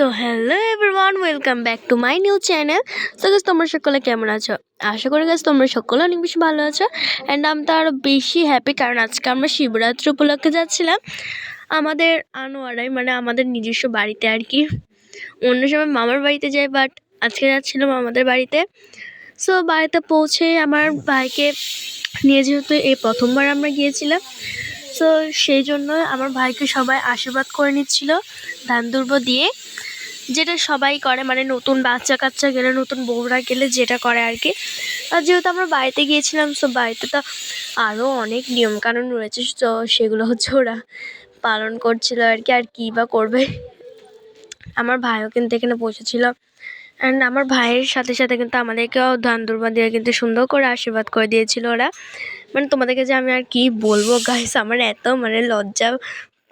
So hello everyone, welcome back to my new channel. So guys, তোমরা সকলে কেমন আছো? আশা করি গাইস তোমরা সকলে অনেক বেশি ভালো আছো। অ্যান্ড আমি তো আরও বেশি হ্যাপি, কারণ আজকে আমরা শিবরাত্রি উপলক্ষে যাচ্ছিলাম আমাদের আনোয়ারায়, মানে আমাদের নিজস্ব বাড়িতে আর কি। অন্য সময় মামার বাড়িতে যাই, বাট আজকে যাচ্ছিলাম আমাদের বাড়িতে। সো বাড়িতে পৌঁছে আমার ভাইকে নিয়ে, যেহেতু এই প্রথমবার আমরা গিয়েছিলাম, সো সেই জন্য আমার ভাইকে সবাই আশীর্বাদ করে নিচ্ছিল ধান দুর্ব দিয়ে, যেটা সবাই করে, মানে নতুন বাচ্চা কাচ্চা গেলে, নতুন বউরা গেলে যেটা করে আর কি। আর যেহেতু আমরা বাড়িতে গিয়েছিলাম, সো বাড়িতে তো আরও অনেক নিয়মকানুন রয়েছে, তো সেগুলো হচ্ছে ওরা পালন করছিল আর কি। আর কী বা করবে, আমার ভাইও কিন্তু এখানে বসেছিল। অ্যান্ড আমার ভাইয়ের সাথে সাথে কিন্তু আমাদেরকেও ধান দুর্বা দিয়ে কিন্তু সুন্দর করে আশীর্বাদ করে দিয়েছিল ওরা। মানে তোমাদেরকে যে আমি আর কি বলবো গাইস, আমার এত মানে লজ্জা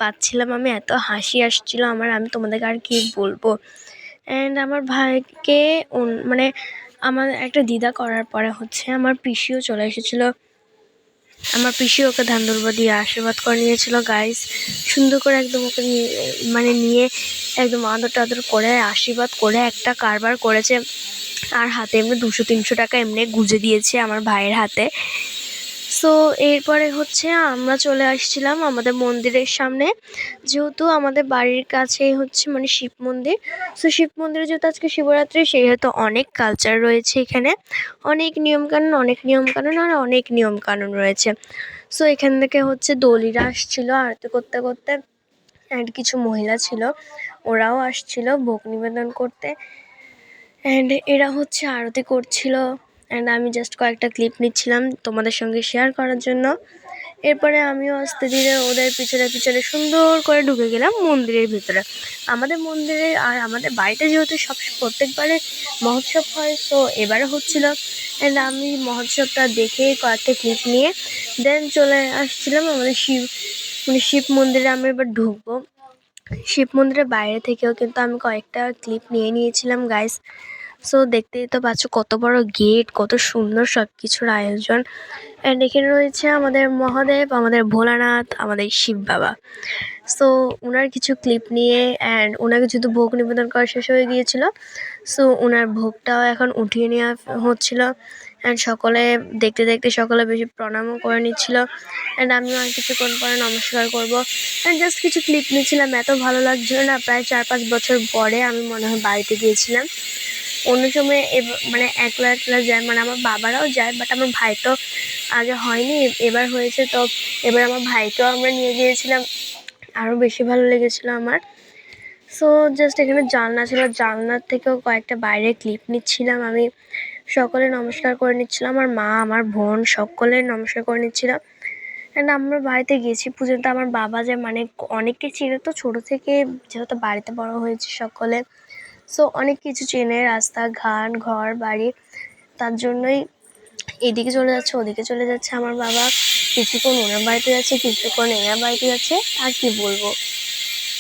পাচ্ছিলাম, আমি এত হাসি আসছিল আমার, আমি তোমাদেরকে আর কি বলবো। অ্যান্ড আমার ভাইকে মানে আমার একটা দিদা করার পরে হচ্ছে আমার পিসিও চলে এসেছিলো। আমার পিসি ওকে ধান দুর্বা দিয়ে আশীর্বাদ করে নিয়েছিল গাইস, সুন্দর করে একদম ওকে নিয়ে একদম আদর টাদর করে আশীর্বাদ করে একটা কারবার করেছে। আর হাতে এমনি 200-300 টাকা এমনি গুঁজে দিয়েছে আমার ভাইয়ের হাতে। সো এরপরে হচ্ছে আমরা চলে আসছিলাম আমাদের মন্দিরের সামনে, যেহেতু আমাদের বাড়ির কাছেই হচ্ছে মানে শিব মন্দির। সো শিব মন্দিরে যেহেতু আজকে শিবরাত্রি, সেহেতু অনেক কালচার রয়েছে এখানে, অনেক নিয়মকানুন আর অনেক নিয়মকানুন রয়েছে। সো এখান থেকে হচ্ছে দোলিরা আসছিল আরতি করতে করতে, অ্যান্ড কিছু মহিলা ছিল, ওরাও আসছিল ভোগ নিবেদন করতে। অ্যান্ড এরা হচ্ছে আরতি করছিল, অ্যান্ড আমি জাস্ট কয়েকটা ক্লিপ নিচ্ছিলাম তোমাদের সঙ্গে শেয়ার করার জন্য। এরপরে আমিও আস্তে ধীরে ওদের পিছনে পিছনে সুন্দর করে ঢুকে গেলাম মন্দিরের ভিতরে। আমাদের মন্দিরে আর আমাদের বাড়িতে যেহেতু প্রত্যেকবারে মহোৎসব হয়, সো এবারে হচ্ছিল। অ্যান্ড আমি মহোৎসবটা দেখে কয়েকটা ক্লিপ নিয়ে দেন চলে আসছিলাম আমাদের শিব মন্দিরে। আমি এবার ঢুকবো। শিব মন্দিরের বাইরে থেকেও কিন্তু আমি কয়েকটা ক্লিপ নিয়ে নিয়েছিলাম গাইস। সো দেখতেই তো পাচ্ছ কত বড় গেট, কত সুন্দর সব কিছুর আয়োজন। অ্যান্ড এখানে রয়েছে আমাদের মহাদেব, আমাদের ভোলানাথ, আমাদের শিব বাবা। সো ওনার কিছু ক্লিপ নিয়ে, অ্যান্ড ওনাকে যেহেতু ভোগ নিবেদন করা শেষ হয়ে গিয়েছিল, সো ওনার ভোগটাও এখন উঠিয়ে নেওয়া হচ্ছিল। অ্যান্ড সকলে দেখতে দেখতে সকলে বেশি প্রণামও করে নিচ্ছিল। অ্যান্ড আমিও আর কিছুক্ষণ পরে নমস্কার করবো। অ্যান্ড জাস্ট কিছু ক্লিপ নিয়েছিলাম, এত ভালো লাগছিল না। প্রায় 4-5 বছর পরে আমি মনে হয় বাড়িতে গিয়েছিলাম। অন্য সময় মানে একলা একলা যায়, মানে আমার বাবারাও যায়, বাট আমার ভাই তো আগে হয়নি, এবার হয়েছে। তো এবার আমার ভাইকেও আমরা নিয়ে গিয়েছিলাম, আরও বেশি ভালো লেগেছিলো আমার। সো জাস্ট এখানে জানলা ছিল, জানলার থেকেও কয়েকটা বাইরে ক্লিপ নিচ্ছিলাম আমি। সকলে নমস্কার করে নিচ্ছিলাম, আমার মা, আমার বোন সকলে নমস্কার করে নিচ্ছিলাম। অ্যান্ড আমরা বাড়িতে গেছি পুজোতে। আমার বাবা যে মানে অনেককে চিনে, তো ছোটো থেকে যেহেতু বাড়িতে বড় হয়েছে সকলে, সো অনেক কিছু চেনে, রাস্তাঘাট, ঘর বাড়ি, তার জন্যই এদিকে চলে যাচ্ছে ওদিকে চলে যাচ্ছে আমার বাবা। কিছুক্ষণ ওনার বাড়িতে যাচ্ছে, কিছুক্ষণ এনার বাড়িতে যাচ্ছে, আর কি বলবো।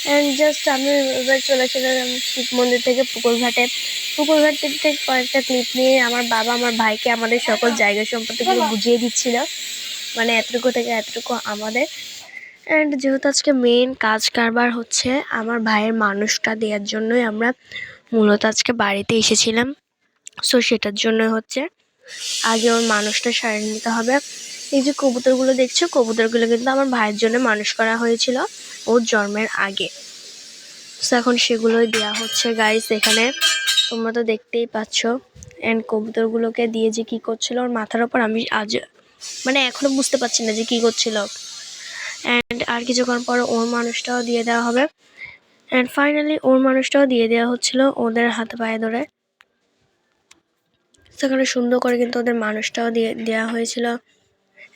অ্যান্ড জাস্ট আমি এবার চলে গেলাম শিব মন্দির থেকে পুকুরঘাট থেকে কয়েকটা ক্লিপ নিয়ে আমার বাবা আমার ভাইকে আমাদের সকল জায়গা সম্পত্তিগুলো বুঝিয়ে দিচ্ছিল, মানে এতটুকু থেকে এতটুকু আমাদের। অ্যান্ড যেহেতু আজকে মেন কাজ কারবার হচ্ছে আমার ভাইয়ের মানুষটা দেওয়ার জন্যই আমরা মূলত আজকে বাড়িতে এসেছিলাম। সো সেটার জন্য হচ্ছে আগে ওর মানুষটা সারিয়ে নিতে হবে। এই যে কবুতরগুলো দেখছো, কবুতরগুলো কিন্তু আমার ভাইয়ের জন্য মানুষ করা হয়েছিল ওর জন্মের আগে। সো এখন সেগুলোই দেওয়া হচ্ছে গাইস এখানে, তোমরা তো দেখতেই পাচ্ছ। অ্যান্ড কবুতরগুলোকে দিয়ে যে কী করছিল ওর মাথার ওপর, আমি আজ মানে এখনও বুঝতে পারছি না যে কী করছিল। অ্যান্ড আর কিছুক্ষণ পর ওর মানুষটাও দিয়ে দেওয়া হবে। অ্যান্ড ফাইনালি ওর মানুষটাও দিয়ে দেওয়া হচ্ছিল ওদের হাতে পায়ে ধরে। সেখানে সুন্দর করে কিন্তু ওদের মানুষটাও দিয়ে দেওয়া হয়েছিল।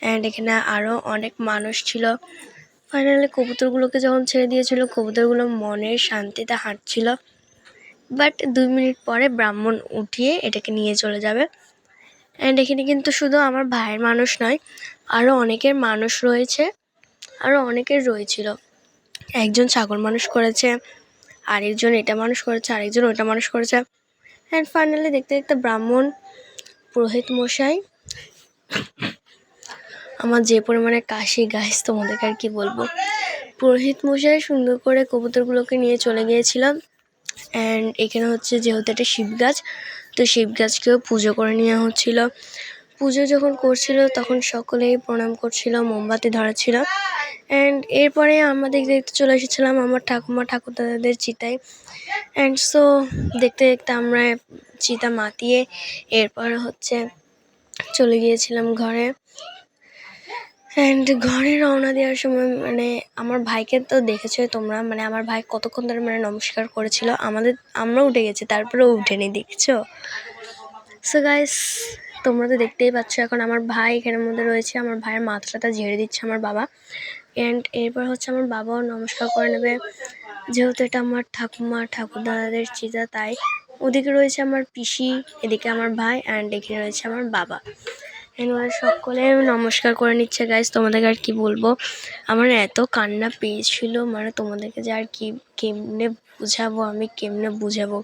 অ্যান্ড এখানে আরও অনেক মানুষ ছিল। ফাইনালি কবুতরগুলোকে যখন ছেড়ে দিয়েছিল, কবুতরগুলো মনের শান্তিতে হাঁটছিল। বাট 2 মিনিট পরে ব্রাহ্মণ উঠিয়ে এটাকে নিয়ে চলে যাবে। অ্যান্ড এখানে কিন্তু শুধু আমার ভাইয়ের মানুষ নয়, আরও অনেকের মানুষ রয়েছে, আরও অনেকের রয়েছিল। একজন ছাগল মানুষ করেছে, আরেকজন এটা মানুষ করেছে, আরেকজন ওটা মানুষ করেছে। অ্যান্ড ফাইনালি দেখতে দেখতে ব্রাহ্মণ পুরোহিত মশাই, আমার যে পরিমাণে কাশি গাইস তোমাদেরকে আর কি বলবো, পুরোহিত মশাই সুন্দর করে কবুতরগুলোকে নিয়ে চলে গিয়েছিলাম। অ্যান্ড এখানে হচ্ছে যেহেতু এটা শিব গাছ, তো শিব গাছকেও পুজো করে নেওয়া হচ্ছিল। পুজো যখন করছিল তখন সকলেই প্রণাম করছিল, মোমবাতি ধরাচ্ছিল। অ্যান্ড এরপরে আমাদের দেখতে চলে এসেছিলাম আমার ঠাকুমা ঠাকুরদাদাদের চিতায়। অ্যান্ড সো দেখতে দেখতে আমরা চিতা মাতিয়ে এরপর হচ্ছে চলে গিয়েছিলাম ঘরে। অ্যান্ড ঘরে রওনা দেওয়ার সময় মানে আমার ভাইকে তো দেখেছোই তোমরা, মানে আমার ভাই কতক্ষণ ধরে মানে নমস্কার করেছিল। আমরা উঠে গেছি, তারপরেও উঠেনি, দেখছো? সো গাইস, তোমরা তো দেখতেই পাচ্ছ এখন আমার ভাই এখানের মধ্যে রয়েছে। আমার ভাইয়ের মাথাটা ঝেড়ে দিচ্ছে আমার বাবা। অ্যান্ড এরপর হচ্ছে আমার বাবাও নমস্কার করে নেবে, যেহেতু এটা আমার ঠাকুমা ঠাকুরদাদাদের চিতা, তাই ওদিকে রয়েছে আমার পিসি, এদিকে আমার ভাই, অ্যান্ড এখানে রয়েছে আমার বাবা। ওরা সকলে নমস্কার করে নিচ্ছে। গাইস, তোমাদেরকে আর কি বলবো, আমার এত কান্না পেয়েছিল, মানে তোমাদেরকে যে আর কি কেমনে বুঝাবো, আমি কেমনে বুঝাবো।